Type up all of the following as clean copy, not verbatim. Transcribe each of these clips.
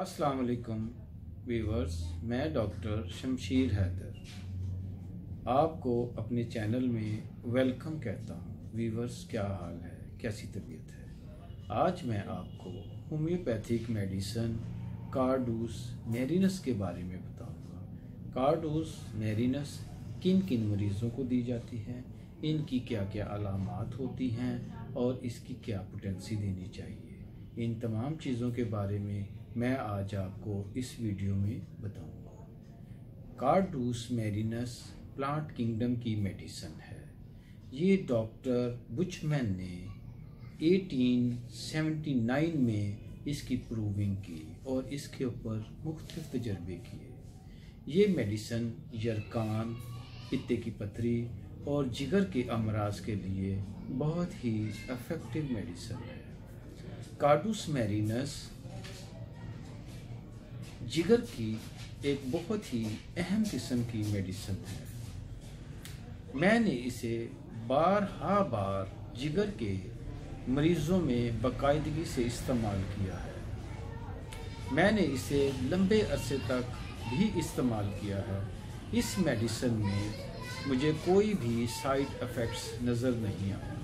अस्सलाम वालेकुम व्यूवर्स, मैं डॉक्टर शमशीर हैदर आपको अपने चैनल में वेलकम कहता हूँ। व्यूवर्स, क्या हाल है, कैसी तबीयत है? आज मैं आपको होम्योपैथिक मेडिसन कार्डूस मैरिनस के बारे में बताऊँगा। कार्डूस मैरिनस किन किन मरीज़ों को दी जाती है, इनकी क्या क्या अलामात होती हैं और इसकी क्या पोटेंसी देनी चाहिए, इन तमाम चीज़ों के बारे में मैं आज आपको इस वीडियो में बताऊंगा। कार्डूस मैरिनस प्लांट किंगडम की मेडिसन है। ये डॉक्टर बुचमैन ने 1879 में इसकी प्रूविंग की और इसके ऊपर मुख्तलिफ तजर्बे किए। ये मेडिसन यरकान, पित्ते की पथरी और जिगर के अमराज के लिए बहुत ही इफ़ेक्टिव मेडिसन है। कार्डूस मैरिनस जिगर की एक बहुत ही अहम किस्म की मेडिसन है। मैंने इसे बार जिगर के मरीज़ों में बाकायदगी से इस्तेमाल किया है। मैंने इसे लंबे अरसे तक भी इस्तेमाल किया है। इस मेडिसन में मुझे कोई भी साइड इफ़ेक्ट्स नज़र नहीं आए।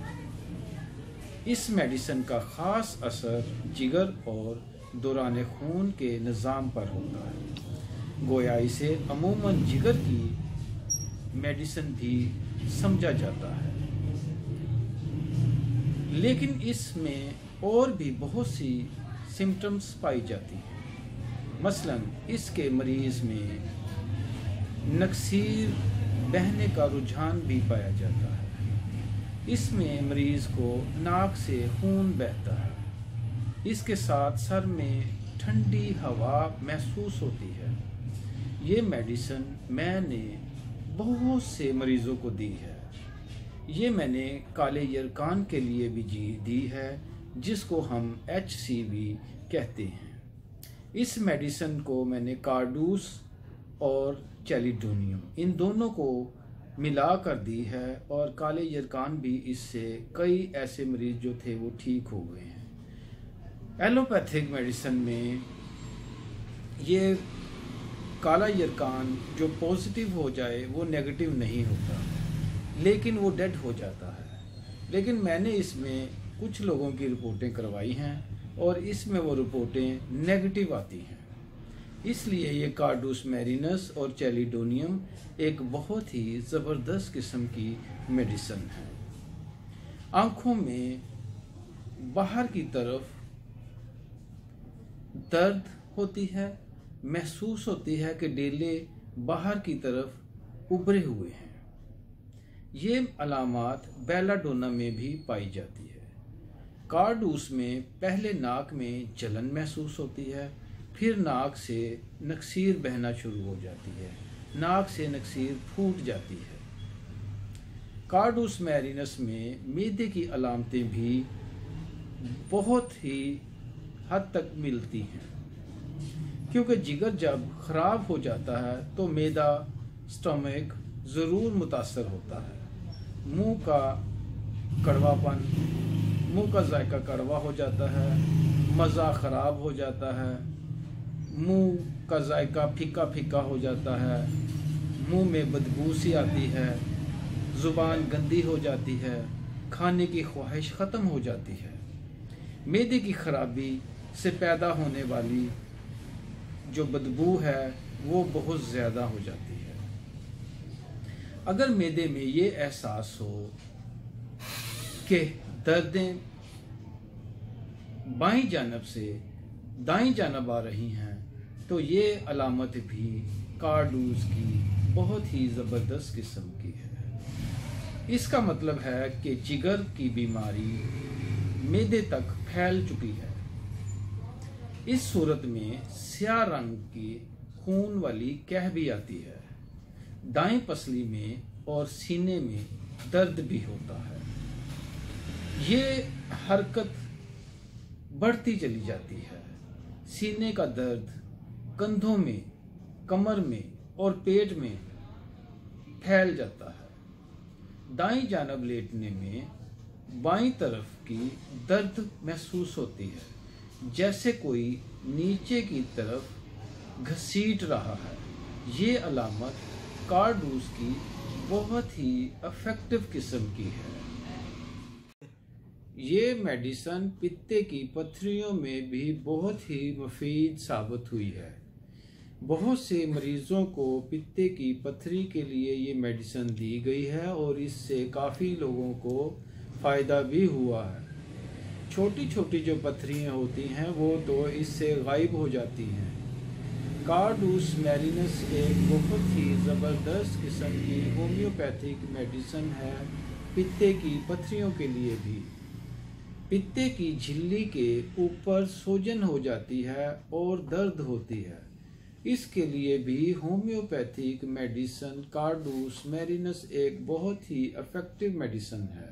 इस मेडिसन का ख़ास असर जिगर और दौरान खून के निज़ाम पर होता है। गोया इसे अमूमन जिगर की मेडिसन भी समझा जाता है, लेकिन इसमें और भी बहुत सी सिम्टम्स पाई जाती हैं। मसलन इसके मरीज़ में नक्सीर बहने का रुझान भी पाया जाता है। इसमें मरीज़ को नाक से खून बहता है। इसके साथ सर में ठंडी हवा महसूस होती है। ये मेडिसन मैंने बहुत से मरीज़ों को दी है। ये मैंने काले यरकान के लिए भी दी है, जिसको हम HCV कहते हैं। इस मेडिसन को मैंने कार्डूस और चैलिडोनियम इन दोनों को मिला कर दी है, और काले यरकान भी इससे कई ऐसे मरीज़ जो थे वो ठीक हो गए हैं। एलोपैथिक मेडिसन में ये काला यरकान जो पॉजिटिव हो जाए वो नेगेटिव नहीं होता, लेकिन वो डेड हो जाता है। लेकिन मैंने इसमें कुछ लोगों की रिपोर्टें करवाई हैं और इसमें वो रिपोर्टें नेगेटिव आती हैं। इसलिए ये कार्डूस मैरिनस और चैलिडोनियम एक बहुत ही ज़बरदस्त किस्म की मेडिसन है। आँखों में बाहर की तरफ दर्द होती है, महसूस होती है कि डेले बाहर की तरफ उभरे हुए हैं। ये अलामात बेलाडोना में भी पाई जाती है। कार्डूस में पहले नाक में जलन महसूस होती है, फिर नाक से नक्सीर बहना शुरू हो जाती है, नाक से नक्सीर फूट जाती है। कार्डूस मैरिनस में मैदे की अलामतें भी बहुत ही हद तक मिलती हैं, क्योंकि जिगर जब ख़राब हो जाता है तो मैदा स्टमक ज़रूर मुतासर होता है। मुंह का कड़वापन, मुंह का जायका कड़वा हो जाता है, मज़ा ख़राब हो जाता है, मुंह का जायका फीका फीका हो जाता है, मुंह में बदबू सी आती है, ज़ुबान गंदी हो जाती है, खाने की ख्वाहिश ख़त्म हो जाती है। मैदे की खराबी से पैदा होने वाली जो बदबू है वो बहुत ज़्यादा हो जाती है। अगर मैदे में ये एहसास हो कि दर्दें बाईं जानब से दाईं जानब आ रही हैं, तो ये अलामत भी कार्डूस की बहुत ही ज़बरदस्त किस्म की है। इसका मतलब है कि जिगर की बीमारी मैदे तक फैल चुकी है। इस सूरत में स्याह रंग की खून वाली कह भी आती है। दाएं पसली में और सीने में दर्द भी होता है। ये हरकत बढ़ती चली जाती है। सीने का दर्द कंधों में, कमर में और पेट में फैल जाता है। दाईं जानब लेटने में बाईं तरफ की दर्द महसूस होती है। जैसे कोई नीचे की तरफ घसीट रहा है। ये अलामत कार्डूस की बहुत ही इफेक्टिव किस्म की है। ये मेडिसन पित्ते की पथरियों में भी बहुत ही मुफीद साबित हुई है। बहुत से मरीज़ों को पित्ते की पथरी के लिए ये मेडिसन दी गई है और इससे काफ़ी लोगों को फ़ायदा भी हुआ है। छोटी छोटी जो पथरियाँ होती हैं वो तो इससे गायब हो जाती हैं। कार्डूस मैरिनस एक बहुत ही ज़बरदस्त किस्म की होम्योपैथिक मेडिसन है पित्ते की पथरियों के लिए भी। पित्ते की झिल्ली के ऊपर सूजन हो जाती है और दर्द होती है, इसके लिए भी होम्योपैथिक मेडिसन कार्डूस मैरिनस एक बहुत ही इफेक्टिव मेडिसन है।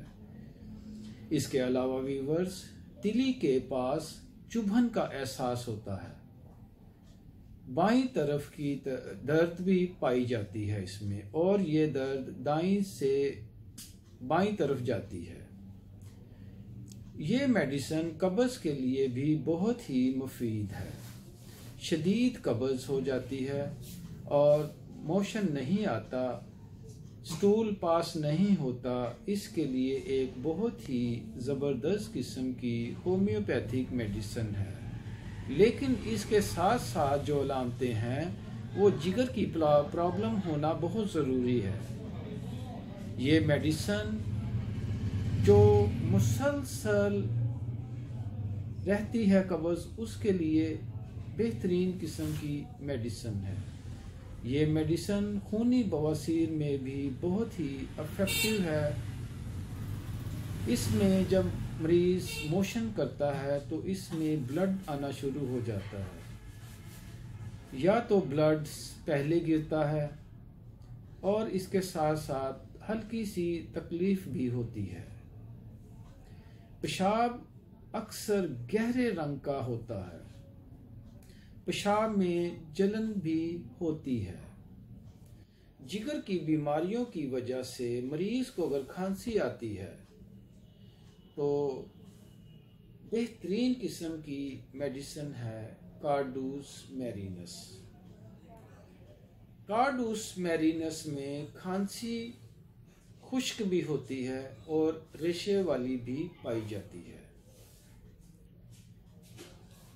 इसके अलावा वीवर्स, तिली के पास चुभन का एहसास होता है। बाईं तरफ की दर्द भी पाई जाती है इसमें, और ये दर्द दाईं से बाईं तरफ जाती है। ये मेडिसन कब्ज़ के लिए भी बहुत ही मुफीद है। शदीद कब्ज़ हो जाती है और मोशन नहीं आता, स्टूल पास नहीं होता, इसके लिए एक बहुत ही ज़बरदस्त किस्म की होम्योपैथिक मेडिसन है। लेकिन इसके साथ साथ जो अलामतें हैं वो जिगर की प्रॉब्लम होना बहुत ज़रूरी है। ये मेडिसन जो मुसलसल रहती है कब्ज़, उसके लिए बेहतरीन किस्म की मेडिसन है। ये मेडिसन खूनी बवासीर में भी बहुत ही इफेक्टिव है। इसमें जब मरीज़ मोशन करता है तो इसमें ब्लड आना शुरू हो जाता है, या तो ब्लड पहले गिरता है और इसके साथ साथ हल्की सी तकलीफ़ भी होती है। पेशाब अक्सर गहरे रंग का होता है। पेशाब में जलन भी होती है। जिगर की बीमारियों की वजह से मरीज़ को अगर खांसी आती है तो बेहतरीन किस्म की मेडिसिन है कार्डूस मैरिनस। कार्डूस मैरिनस में खांसी खुश्क भी होती है और रेशे वाली भी पाई जाती है।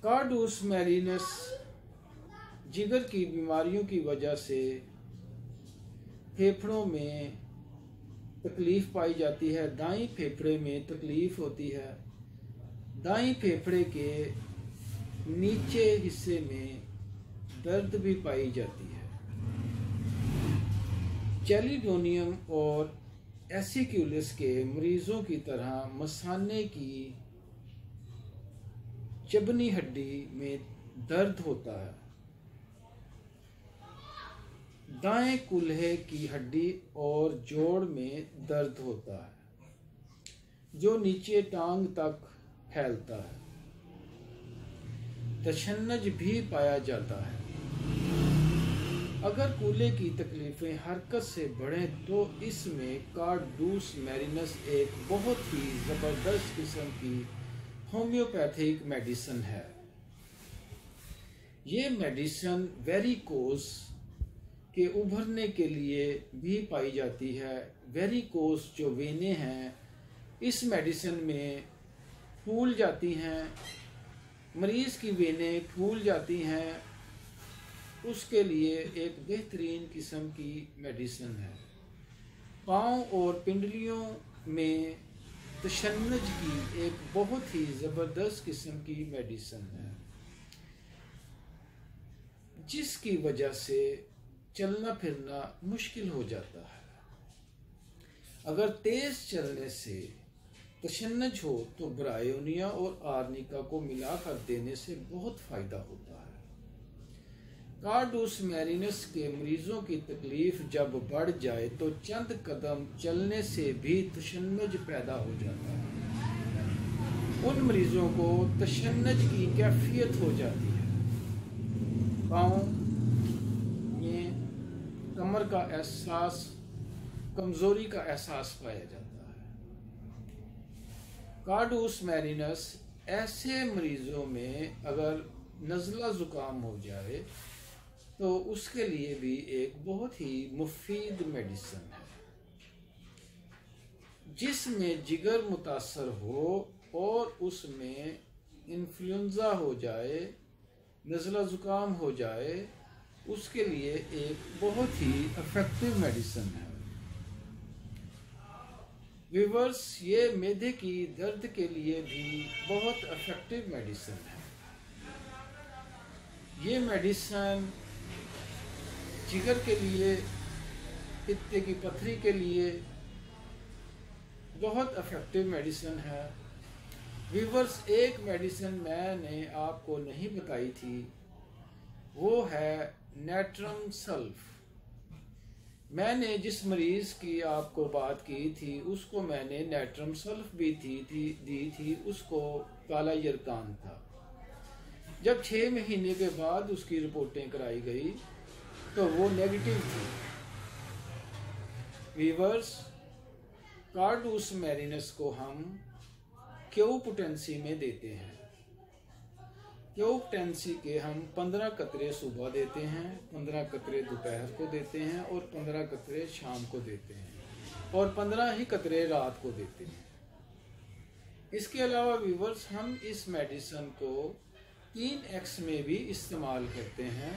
कार्डूस मैरिनस जिगर की बीमारियों की वजह से फेफड़ों में तकलीफ़ पाई जाती है। दाईं फेफड़े में तकलीफ़ होती है। दाईं फेफड़े के नीचे हिस्से में दर्द भी पाई जाती है। चैलिडोनियम और एसिक्यूलिस के मरीज़ों की तरह मसाने की चबनी हड्डी में दर्द होता है। दाएं कूल्हे की हड्डी और जोड़ में दर्द होता है जो नीचे टांग तक फैलता है। तशन्नुज भी पाया जाता है। अगर कूल्हे की तकलीफ़ें हरकत से बढ़ें तो इसमें कार्डूस मैरिनस एक बहुत ही ज़बरदस्त किस्म की होम्योपैथिक मेडिसिन है। ये मेडिसिन वेरिकोस के उभरने के लिए भी पाई जाती है। वेरिकोस जो वेनें हैं इस मेडिसिन में फूल जाती हैं, मरीज़ की वेनें फूल जाती हैं, उसके लिए एक बेहतरीन किस्म की मेडिसिन है। पाँव और पिंडलियों में तशन्नुज की एक बहुत ही ज़बरदस्त किस्म की मेडिसिन है, जिसकी वजह से चलना फिरना मुश्किल हो जाता है। अगर तेज़ चलने से तशन्नुज हो तो ब्रायोनिया और आर्निका को मिलाकर देने से बहुत फ़ायदा होता है। कार्डूस मैरिनस के मरीज़ों की तकलीफ़ जब बढ़ जाए तो चंद कदम चलने से भी तशन्नुज पैदा हो जाता है। उन मरीज़ों को तशन्नुज की कैफियत हो जाती है। पाँव में कमर का एहसास, कमज़ोरी का एहसास पाया जाता है। कार्डूस मैरिनस ऐसे मरीजों में अगर नज़ला ज़ुकाम हो जाए तो उसके लिए भी एक बहुत ही मुफीद मेडिसिन है। जिसमें जिगर मुतासर हो और उसमें इन्फ्लुएंजा हो जाए, नज़ला ज़ुकाम हो जाए, उसके लिए एक बहुत ही इफ़ेक्टिव मेडिसिन है। व्यूअर्स, ये मैदे की दर्द के लिए भी बहुत इफ़ेक्टिव मेडिसिन है। ये मेडिसिन जिगर के लिए, पित्ते की पथरी के लिए बहुत इफ़ेक्टिव मेडिसिन है। व्यूअर्स, एक मेडिसिन मैंने आपको नहीं बताई थी, वो है नेट्रम सल्फ। मैंने जिस मरीज़ की आपको बात की थी उसको मैंने नेट्रम सल्फ भी दी थी, उसको काला यरकान था। जब 6 महीने के बाद उसकी रिपोर्टें कराई गई तो वो नेगेटिव थी। व्यूअर्स, कार्डूस मैरिनस को हम क्यू पोटेंसी में देते हैं। क्यू पोटेंसी के हम 15 कतरे सुबह देते हैं, 15 कतरे दोपहर को देते हैं और 15 कतरे शाम को देते हैं और 15 ही कतरे रात को देते हैं। इसके अलावा व्यूअर्स, हम इस मेडिसिन को 3x में भी इस्तेमाल करते हैं।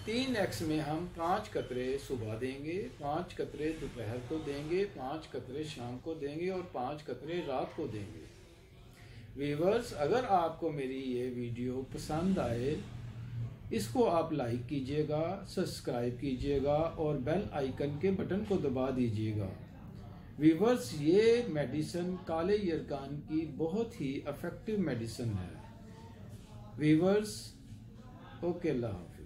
3x में हम 5 कतरे सुबह देंगे, 5 कतरे दोपहर को देंगे, 5 कतरे शाम को देंगे और 5 कतरे रात को देंगे। व्यूअर्स, अगर आपको मेरी ये वीडियो पसंद आए, इसको आप लाइक कीजिएगा, सब्सक्राइब कीजिएगा और बेल आइकन के बटन को दबा दीजिएगा। व्यूअर्स, ये मेडिसिन काले यरकान की बहुत ही इफ़ेक्टिव मेडिसिन है। व्यूअर्स, ओके, अल्लाह हाफ़िज़।